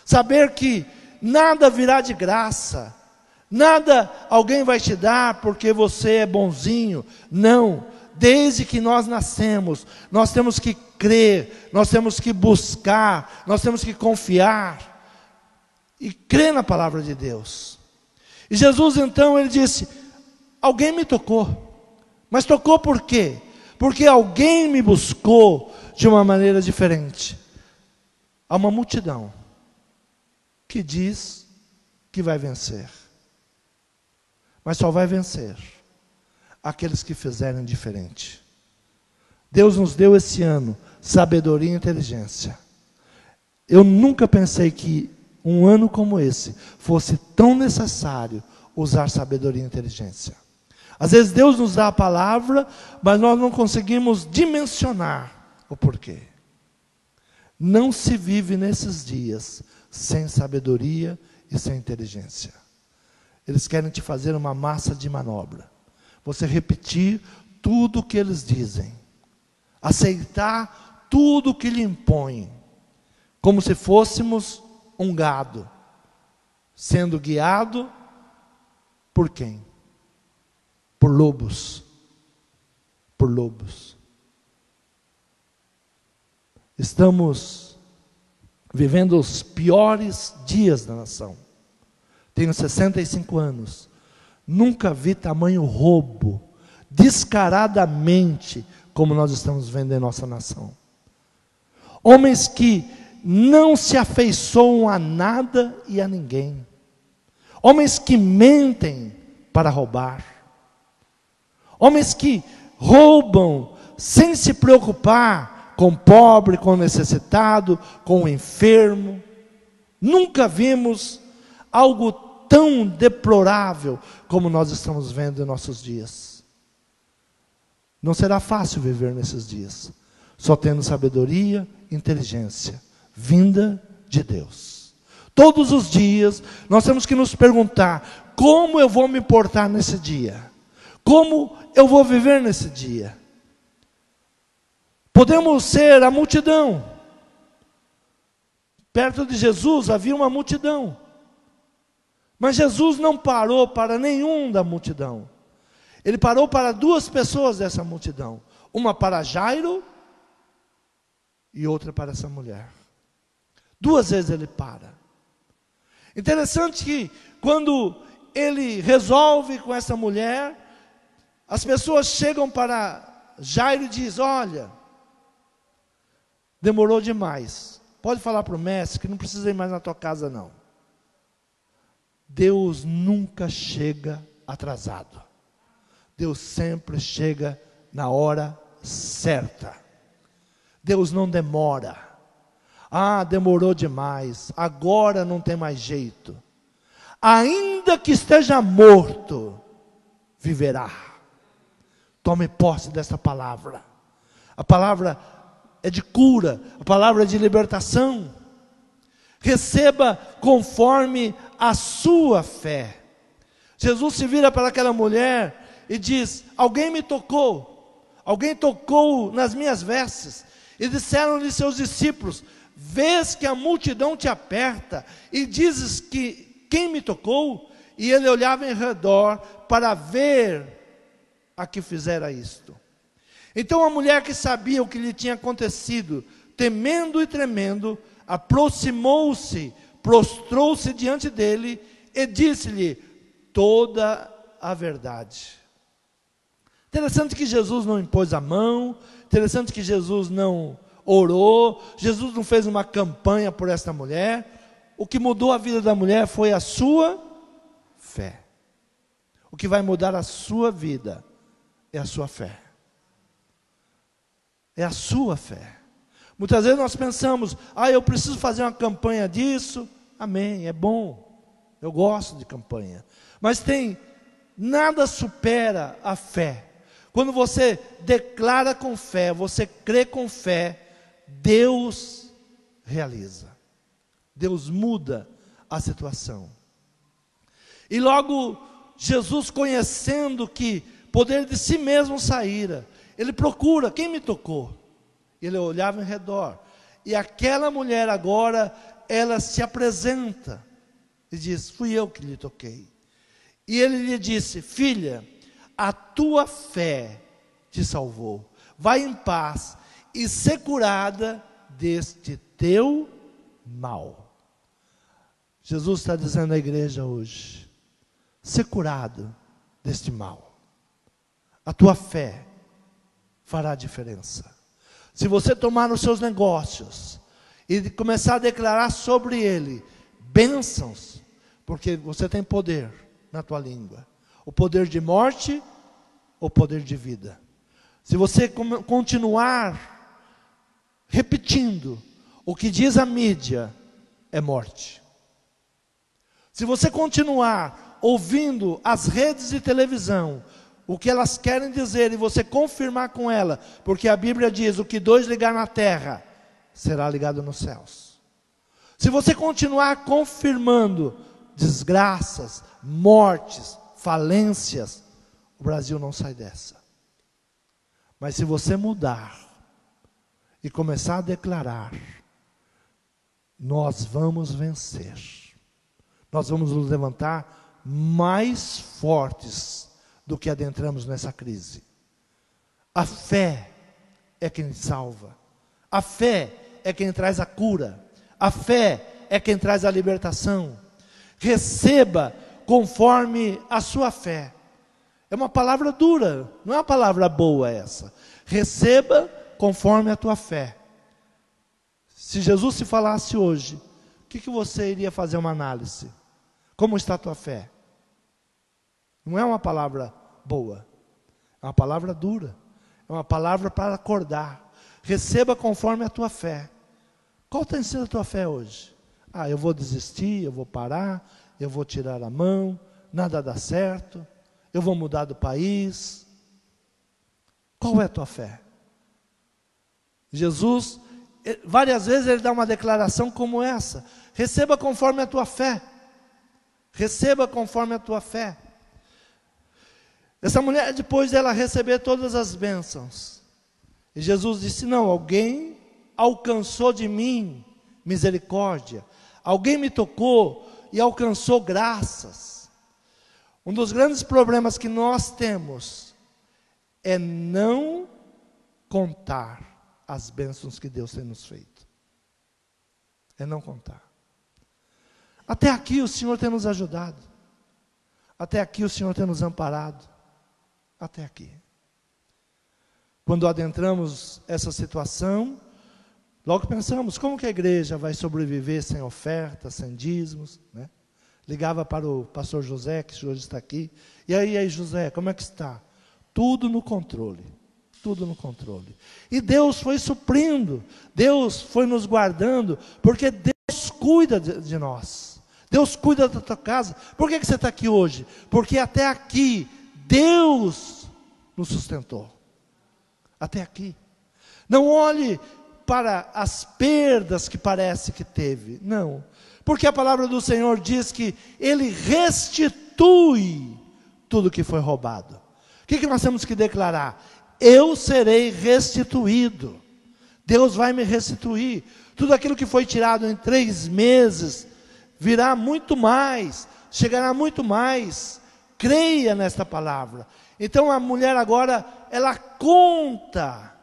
saber que nada virá de graça, nada alguém vai te dar porque você é bonzinho, não. Desde que nós nascemos, nós temos que crer, nós temos que buscar, nós temos que confiar, e crer na palavra de Deus. E Jesus então, ele disse: alguém me tocou. Mas tocou por quê? Porque alguém me buscou de uma maneira diferente. Há uma multidão que diz que vai vencer, mas só vai vencer aqueles que fizerem diferente. Deus nos deu esse ano sabedoria e inteligência. Eu nunca pensei que um ano como esse fosse tão necessário usar sabedoria e inteligência. Às vezes Deus nos dá a palavra, mas nós não conseguimos dimensionar o porquê. Não se vive nesses dias sem sabedoria e sem inteligência. Eles querem te fazer uma massa de manobra. Você repetir tudo o que eles dizem, aceitar tudo o que lhe impõem, como se fôssemos um gado, sendo guiado por quem? Por lobos. Por lobos. Estamos vivendo os piores dias da nação. Tenho 65 anos. Nunca vi tamanho roubo, descaradamente, como nós estamos vendo em nossa nação. Homens que não se afeiçoam a nada e a ninguém. Homens que mentem para roubar. Homens que roubam sem se preocupar com o pobre, com o necessitado, com o enfermo. Nunca vimos algo tão deplorável como nós estamos vendo em nossos dias. Não será fácil viver nesses dias, só tendo sabedoria e inteligência vinda de Deus. Todos os dias nós temos que nos perguntar: como eu vou me portar nesse dia? Como eu vou viver nesse dia? Podemos ser a multidão. Perto de Jesus havia uma multidão. Mas Jesus não parou para nenhum da multidão. Ele parou para duas pessoas dessa multidão. Uma para Jairo e outra para essa mulher. Duas vezes ele para. Interessante que quando ele resolve com essa mulher, as pessoas chegam para Jairo e dizem: olha, demorou demais. Pode falar para o mestre que não precisa ir mais na tua casa não. Deus nunca chega atrasado. Deus sempre chega na hora certa. Deus não demora. Ah, demorou demais, agora não tem mais jeito. Ainda que esteja morto, viverá. Tome posse dessa palavra. A palavra é de cura, a palavra é de libertação. Receba conforme a sua fé. Jesus se vira para aquela mulher e diz: alguém me tocou, alguém tocou nas minhas vestes. E disseram-lhe seus discípulos: vês que a multidão te aperta e dizes que quem me tocou? E ele olhava em redor para ver a que fizera isto. Então a mulher, que sabia o que lhe tinha acontecido, temendo e tremendo, aproximou-se, prostrou-se diante dele e disse-lhe toda a verdade. Interessante que Jesus não impôs a mão, interessante que Jesus não orou, Jesus não fez uma campanha por esta mulher. O que mudou a vida da mulher foi a sua fé. O que vai mudar a sua vida é a sua fé. É a sua fé. Muitas vezes nós pensamos, eu preciso fazer uma campanha disso. Amém, é bom. Eu gosto de campanha. Mas nada supera a fé. Quando você declara com fé, você crê com fé, Deus realiza. Deus muda a situação. E logo, Jesus, conhecendo que poder de si mesmo saíra, ele procura, quem me tocou? Ele olhava em redor. E aquela mulher agora, ela se apresenta e diz, fui eu que lhe toquei. E ele lhe disse, filha, a tua fé te salvou. Vai em paz e ser curada deste teu mal. Jesus está dizendo à igreja hoje, ser curado deste mal. A tua fé fará a diferença. Se você tomar os seus negócios e começar a declarar sobre ele bênçãos, porque você tem poder na tua língua, o poder de morte, o poder de vida. Se você continuar repetindo o que diz a mídia, é morte. Se você continuar ouvindo as redes de televisão, o que elas querem dizer, e você confirmar com ela, porque a Bíblia diz, o que dois ligar na terra, será ligado nos céus. Se você continuar confirmando desgraças, mortes, falências, o Brasil não sai dessa. Mas se você mudar e começar a declarar, nós vamos vencer. Nós vamos nos levantar mais fortes do que adentramos nessa crise. A fé é quem salva. A fé é quem traz a cura. A fé é quem traz a libertação. Receba conforme a sua fé. É uma palavra dura, não é uma palavra boa essa. Receba conforme a tua fé. Se Jesus se falasse hoje, o que você iria fazer uma análise? Como está a tua fé? Não é uma palavra boa, é uma palavra dura, é uma palavra para acordar. Receba conforme a tua fé. Qual tem sido a tua fé hoje? Eu vou desistir, eu vou parar, eu vou tirar a mão, nada dá certo, eu vou mudar do país. Qual é a tua fé? Jesus, várias vezes ele dá uma declaração como essa: receba conforme a tua fé. Receba conforme a tua fé. Essa mulher, depois dela receber todas as bênçãos, e Jesus disse, não, alguém alcançou de mim misericórdia, alguém me tocou e alcançou graças. Um dos grandes problemas que nós temos é não contar as bênçãos que Deus tem nos feito. É não contar. Até aqui o Senhor tem nos ajudado. Até aqui o Senhor tem nos amparado. Até aqui. Quando adentramos essa situação, logo pensamos, como que a igreja vai sobreviver sem ofertas, sem dízimos, né? Ligava para o pastor José, que hoje está aqui. E aí José, como é que está? Tudo no controle. Tudo no controle. E Deus foi suprindo. Deus foi nos guardando. Porque Deus cuida de nós. Deus cuida da tua casa. Por que você está aqui hoje? Porque até aqui, Deus nos sustentou. Até aqui. Não olhe para as perdas que parece que teve. Não. Porque a palavra do Senhor diz que Ele restitui tudo que foi roubado. O que nós temos que declarar? Eu serei restituído. Deus vai me restituir. Tudo aquilo que foi tirado em 3 meses, virá muito mais, chegará muito mais. Creia nesta palavra. Então a mulher agora, ela conta.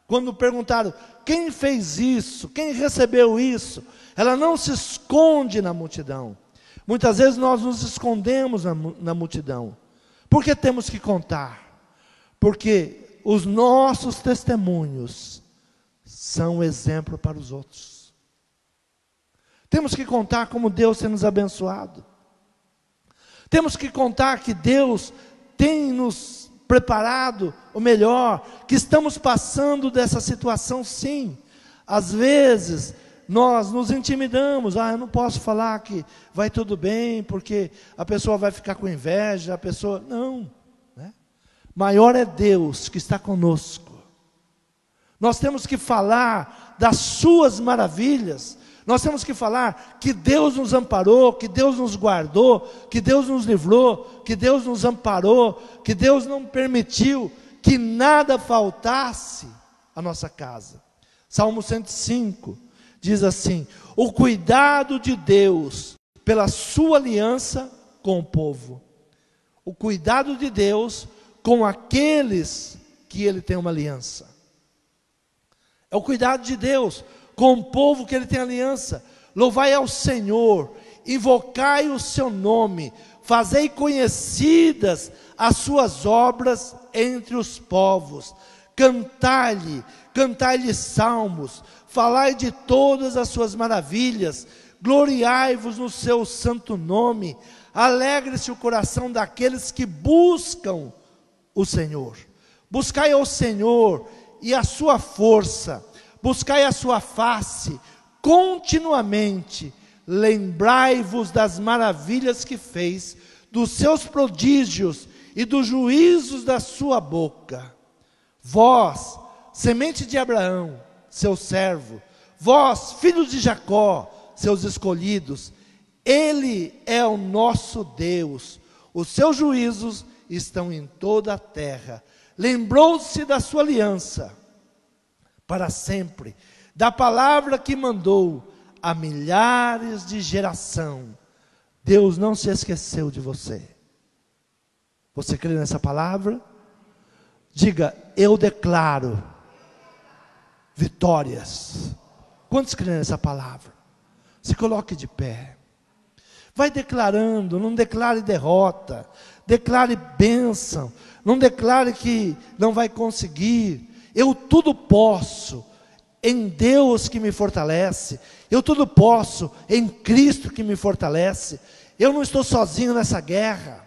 Quando perguntaram, quem fez isso? Quem recebeu isso? Ela não se esconde na multidão. Muitas vezes nós nos escondemos na multidão. Por que temos que contar? Porque os nossos testemunhos são exemplo para os outros. Temos que contar como Deus tem nos abençoado. Temos que contar que Deus tem nos preparado o melhor, que estamos passando dessa situação sim. Às vezes nós nos intimidamos, eu não posso falar que vai tudo bem, porque a pessoa vai ficar com inveja, a pessoa, não, né? Maior é Deus que está conosco. Nós temos que falar das suas maravilhas, nós temos que falar que Deus nos amparou, que Deus nos guardou, que Deus nos livrou, que Deus nos amparou, que Deus não permitiu que nada faltasse à nossa casa. Salmo 105 diz assim: o cuidado de Deus pela sua aliança com o povo. O cuidado de Deus com aqueles que Ele tem uma aliança. É o cuidado de Deus com o povo que Ele tem aliança. Louvai ao Senhor, invocai o seu nome, fazei conhecidas as suas obras entre os povos, cantai-lhe salmos, falai de todas as suas maravilhas, gloriai-vos no seu santo nome, alegre-se o coração daqueles que buscam o Senhor. Buscai ao Senhor e a sua força, buscai a sua face continuamente, lembrai-vos das maravilhas que fez, dos seus prodígios e dos juízos da sua boca. Vós, semente de Abraão, seu servo, vós, filhos de Jacó, seus escolhidos, Ele é o nosso Deus, os seus juízos estão em toda a terra. Lembrou-se da sua aliança para sempre, da palavra que mandou a milhares de geração. Deus não se esqueceu de você. Você crê nessa palavra? Diga: eu declaro vitórias. Quantos creem nessa palavra? Se coloque de pé. Vai declarando, não declare derrota, declare bênção, não declare que não vai conseguir. Eu tudo posso em Deus que me fortalece, eu tudo posso em Cristo que me fortalece. Eu não estou sozinho nessa guerra.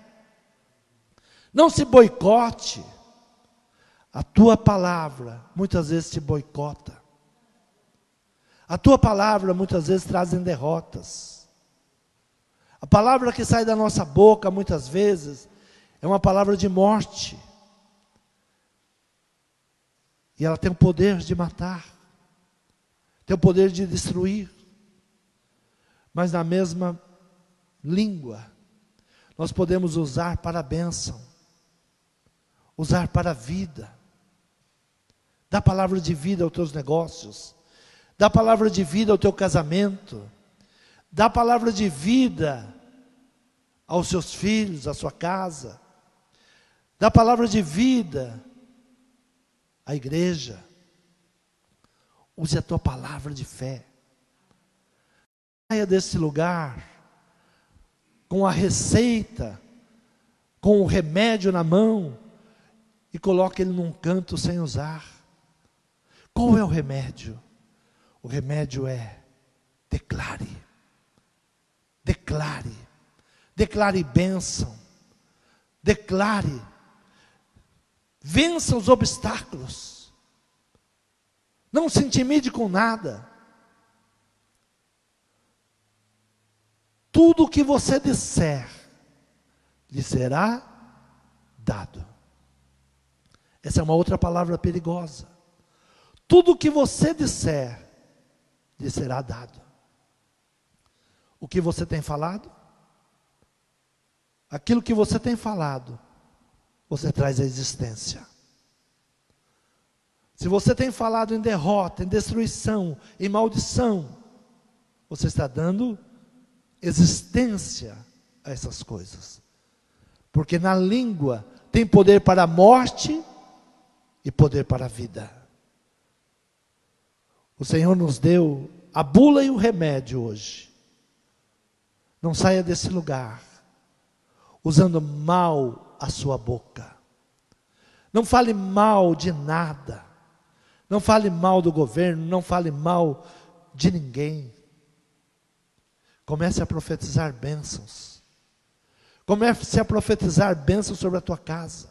Não se boicote. A tua palavra muitas vezes te boicota. A tua palavra muitas vezes traz derrotas. A palavra que sai da nossa boca muitas vezes é uma palavra de morte. E ela tem o poder de matar, tem o poder de destruir. Mas na mesma língua, nós podemos usar para a bênção, usar para a vida. Dá palavra de vida aos teus negócios, dá palavra de vida ao teu casamento, dá palavra de vida aos seus filhos, à sua casa, dá palavra de vida à igreja. Use a tua palavra de fé. Saia desse lugar com a receita, com o remédio na mão e coloque ele num canto sem usar. Qual é o remédio? O remédio é declare. Declare. Declare bênção. Declare. Vença os obstáculos. Não se intimide com nada. Tudo o que você disser, lhe será dado. Essa é uma outra palavra perigosa. Tudo o que você disser, lhe será dado. O que você tem falado? Aquilo que você tem falado, você traz à existência. Se você tem falado em derrota, em destruição, em maldição, você está dando existência a essas coisas. Porque na língua tem poder para a morte e poder para a vida. O Senhor nos deu a bula e o remédio hoje. Não saia desse lugar usando mal a sua boca. Não fale mal de nada. Não fale mal do governo, não fale mal de ninguém. Comece a profetizar bênçãos. Comece a profetizar bênçãos sobre a tua casa.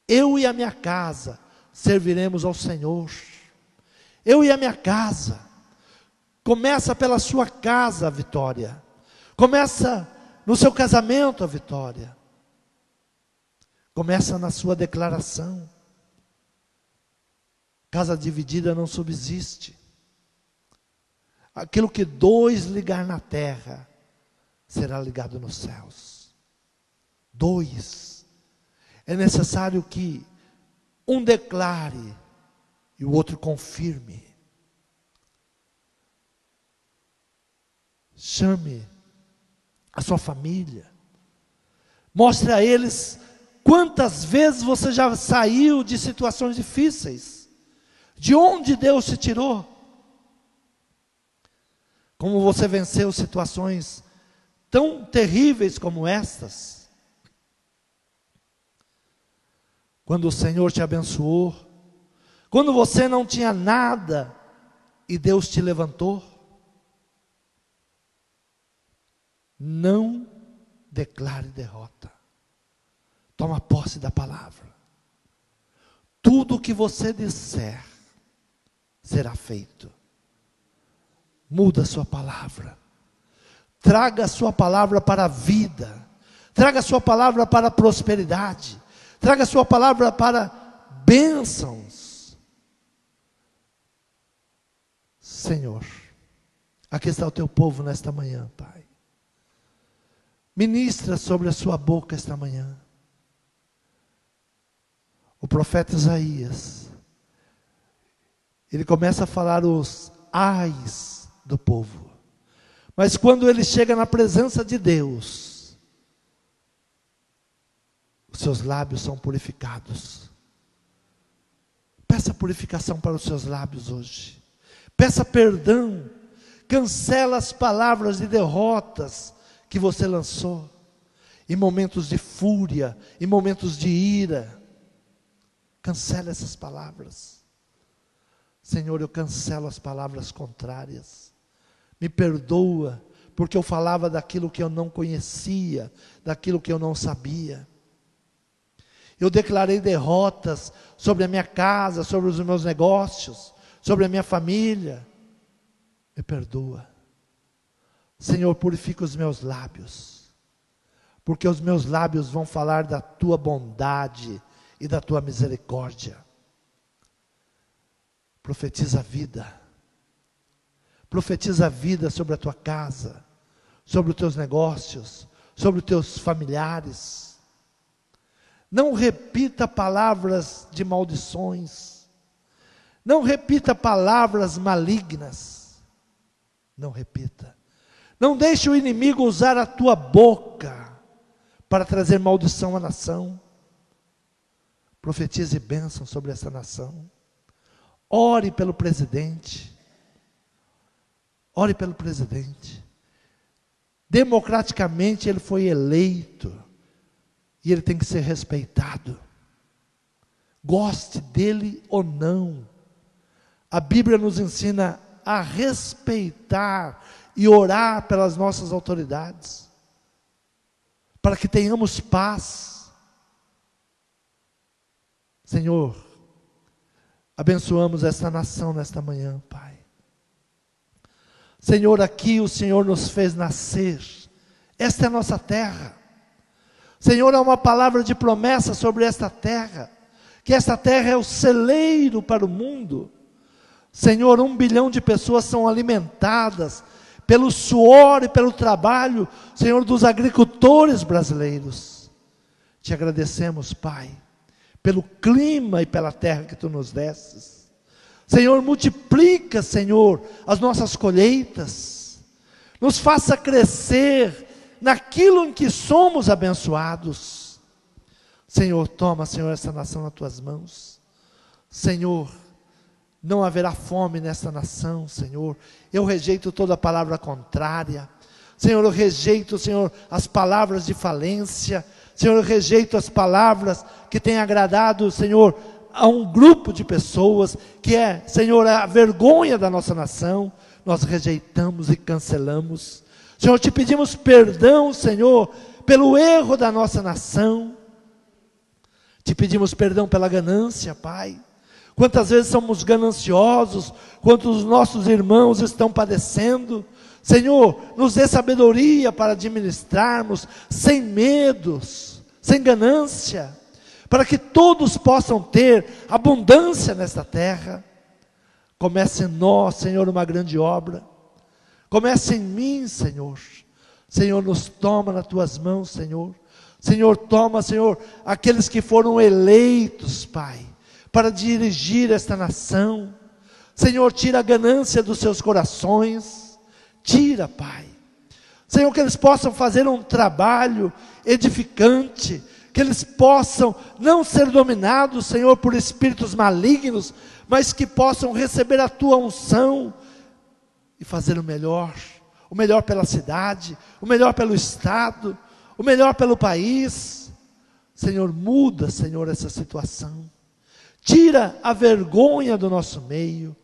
Eu e a minha casa serviremos ao Senhor. Eu e a minha casa. Começa pela sua casa a vitória. Começa no seu casamento a vitória. Começa na sua declaração. Casa dividida não subsiste. Aquilo que dois ligar na terra, será ligado nos céus. Dois. É necessário que um declare e o outro confirme. Chame a sua família. Mostre a eles quantas vezes você já saiu de situações difíceis. De onde Deus te tirou. Como você venceu situações tão terríveis como estas. Quando o Senhor te abençoou. Quando você não tinha nada e Deus te levantou. Não declare derrota. Toma posse da palavra. Tudo o que você disser será feito. Muda a sua palavra. Traga a sua palavra para a vida. Traga a sua palavra para a prosperidade. Traga a sua palavra para bênçãos. Senhor, aqui está o teu povo nesta manhã, Pai. Ministra sobre a sua boca esta manhã. O profeta Isaías, ele começa a falar os ais do povo. Mas quando ele chega na presença de Deus, os seus lábios são purificados. Peça purificação para os seus lábios hoje. Peça perdão. Cancela as palavras de derrotas que você lançou. Em momentos de fúria, em momentos de ira. Cancela essas palavras. Senhor, eu cancelo as palavras contrárias. Me perdoa, porque eu falava daquilo que eu não conhecia, daquilo que eu não sabia. Eu declarei derrotas sobre a minha casa, sobre os meus negócios, sobre a minha família. Me perdoa. Senhor, purifica os meus lábios, porque os meus lábios vão falar da tua bondade e da tua misericórdia. Profetiza a vida. Profetiza a vida sobre a tua casa, sobre os teus negócios, sobre os teus familiares. Não repita palavras de maldições. Não repita palavras malignas. Não repita. Não deixe o inimigo usar a tua boca para trazer maldição à nação. Profetize bênção sobre essa nação. Ore pelo presidente. Ore pelo presidente. Democraticamente ele foi eleito. E ele tem que ser respeitado. Goste dele ou não. A Bíblia nos ensina a respeitar e orar pelas nossas autoridades. Para que tenhamos paz. Senhor, abençoamos esta nação nesta manhã, Pai. Senhor, aqui o Senhor nos fez nascer. Esta é a nossa terra. Senhor, há uma palavra de promessa sobre esta terra. Que esta terra é o celeiro para o mundo. Senhor, 1 bilhão de pessoas são alimentadas pelo suor e pelo trabalho, Senhor, dos agricultores brasileiros. Te agradecemos, Pai, pelo clima e pela terra que Tu nos destes. Senhor, multiplica, Senhor, as nossas colheitas. Nos faça crescer naquilo em que somos abençoados. Senhor, toma, Senhor, essa nação nas Tuas mãos. Senhor, não haverá fome nessa nação, Senhor. Eu rejeito toda palavra contrária. Senhor, eu rejeito, Senhor, as palavras de falência. Senhor, eu rejeito as palavras que têm agradado, Senhor, a um grupo de pessoas, que é, Senhor, a vergonha da nossa nação. Nós rejeitamos e cancelamos. Senhor, te pedimos perdão, Senhor, pelo erro da nossa nação. Te pedimos perdão pela ganância, Pai. Quantas vezes somos gananciosos, quantos nossos irmãos estão padecendo. Senhor, nos dê sabedoria para administrarmos, sem medos, sem ganância, para que todos possam ter abundância nesta terra. Comece em nós, Senhor, uma grande obra. Comece em mim, Senhor. Senhor, nos toma nas tuas mãos, Senhor. Senhor, toma, Senhor, aqueles que foram eleitos, Pai, para dirigir esta nação. Senhor, tira a ganância dos seus corações. Tira, Pai. Senhor, que eles possam fazer um trabalho edificante, que eles possam não ser dominados, Senhor, por espíritos malignos, mas que possam receber a tua unção e fazer o melhor pela cidade, o melhor pelo estado, o melhor pelo país. Senhor, muda, Senhor, essa situação. Tira a vergonha do nosso meio.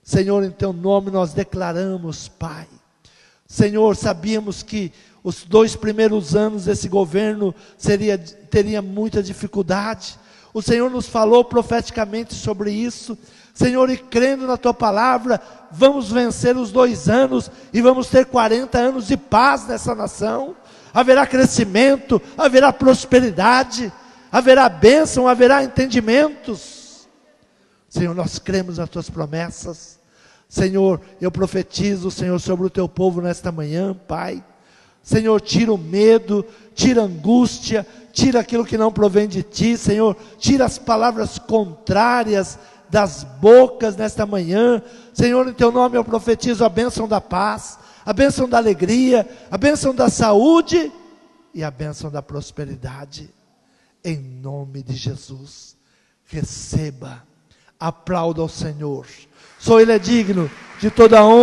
Senhor, em teu nome nós declaramos, Pai. Senhor, sabíamos que os 2 primeiros anos desse governo teria muita dificuldade. O Senhor nos falou profeticamente sobre isso. Senhor, e crendo na tua palavra, vamos vencer os 2 anos e vamos ter 40 anos de paz nessa nação. Haverá crescimento, haverá prosperidade, haverá bênção, haverá entendimentos. Senhor, nós cremos nas tuas promessas. Senhor, eu profetizo, Senhor, sobre o teu povo nesta manhã, Pai. Senhor, tira o medo, tira a angústia, tira aquilo que não provém de ti, Senhor. Tira as palavras contrárias das bocas nesta manhã. Senhor, em teu nome eu profetizo a bênção da paz, a bênção da alegria, a bênção da saúde e a bênção da prosperidade. Em nome de Jesus, receba, aplauda ao Senhor. Só Ele é digno de toda a honra.